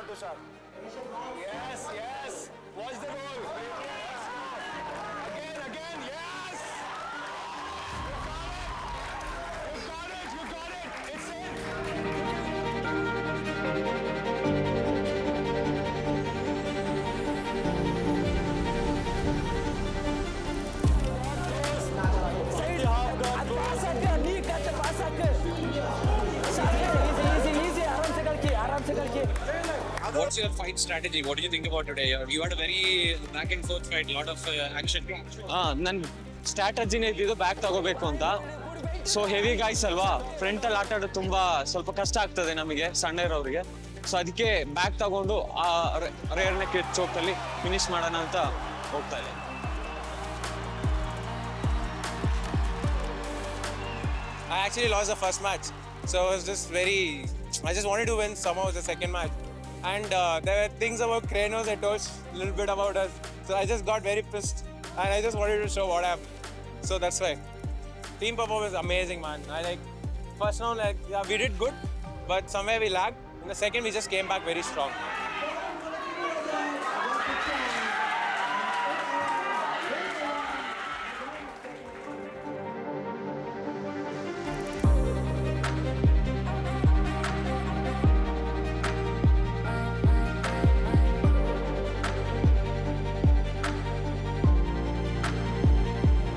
Tushar. Yes, yes. Watch the goal. Yes. Again, yes. You got it. You got it. It's in. Side half got पास आके अभी कैसे पास आके easy आराम से करके What's your fight strategy? What did you think about today? You had a very back and forth fight, lot of action. ನನ್ನ ಸ್ಟ್ರಾಟಜಿನೇ ಇದ್ದಿದ್ದು back ತಗೋಬೇಕು ಅಂತ. ಸೊ ಹೆವಿ ಗಾಯ್ಸ್ ಅಲ್ವಾ, ಫ್ರಂಟಲ್ಲಿ ಆಟ ಆಡೋದು ತುಂಬಾ ಸ್ವಲ್ಪ ಕಷ್ಟ ಆಗ್ತದೆ ನಮಗೆ ಸಣ್ಣ ಇರೋರಿಗೆ. ಸೊ ಅದಕ್ಕೆ ಬ್ಯಾಕ್ ತಗೊಂಡು ಆ ರೇರ್ ನೆಕ್ ಚೋಕಲ್ಲಿ ಫಿನಿಶ್ ಮಾಡೋಣ ಅಂತ ಹೋಗ್ತಾ ಇದೆ. I actually lost the first match, so I was just I just wanted to win somehow the second match. And there were things about Kranos I told a little bit about us, so I just got very pissed and I just wanted to show what I have. So that's why. Team performance amazing, man. First round, yeah, we did good, but somewhere we lagged. In the second, we just came back very strong.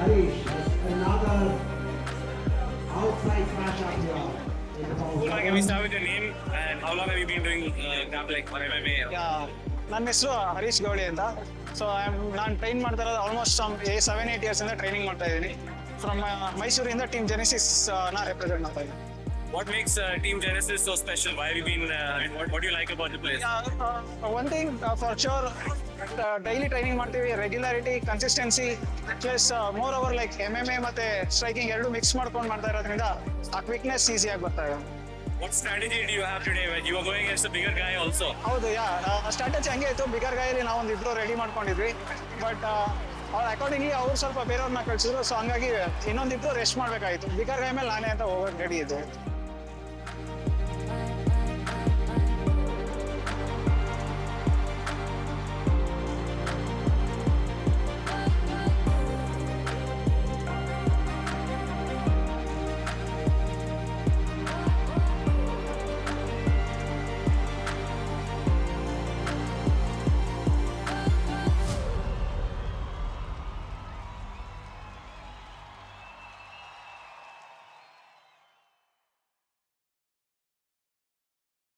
Harish, another outside smash up here. Can we start with your name and how long have you been doing grappling or MMA? ನನ್ನ ಹೆಸರು ಹರೀಶ್ ಗೌಳಿ ಅಂತ. So ನಾನು train ಮಾಡ್ತಾ ಇರೋದು almost 7-8 ಇಯರ್ಸಿಂದ training ಮಾಡ್ತಾ ಇದ್ದೀನಿ. From ಮೈಸೂರಿಂದ team Genesis ನ ರೆಪ್ರೆಸೆಂಟ್ ಮಾಡ್ತಾ ಇದ್ದೀನಿ. What makes Team Genesis so special? Why have you been? What do you like about the place? One thing for sure, daily training ಮಾಡ್ತೀವಿ, regularity, consistency, plus more over like MMA ಮತ್ತೆ striking ಎರಡು mix ಮಾಡ್ಕೊಂಡು ಮಾಡ್ತಾ ಇರೋದ್ರಿಂದ ಆ quickness ಈಸಿಯಾಗಿ ಬರ್ತಾ ಇದೆ. What strategy do you have today when you are going against a bigger guy also? ಹೌದು, ಸ್ಟ್ರಾಟಜಿ ಹಂಗೆ ಇತ್ತು. ಬಿಗರ್ ಗಾಯಲ್ಲಿ ನಾವು ಒಂದು ಇಬ್ಬರು ರೆಡಿ ಮಾಡ್ಕೊಂಡಿದ್ವಿ, ಬಟ್ ಅವ್ರು ಅಕಾರ್ಡಿಂಗ್ಲಿ ಅವ್ರು ಸ್ವಲ್ಪ ಬೇರೆಯವ್ರನ್ನ ಕಳಿಸಿದ್ರು. ಸೊ ಹಂಗಾಗಿ ಇನ್ನೊಂದಿಬ್ರು ರೆಸ್ಟ್ ಮಾಡಬೇಕಾಗಿತ್ತು. ಬಿಗರ್ ಗೈ ಮೇಲೆ ನಾನೇ ಅಂತ ಹೋಗೋಕೆ ರೆಡಿ ಇದ್ದೆ.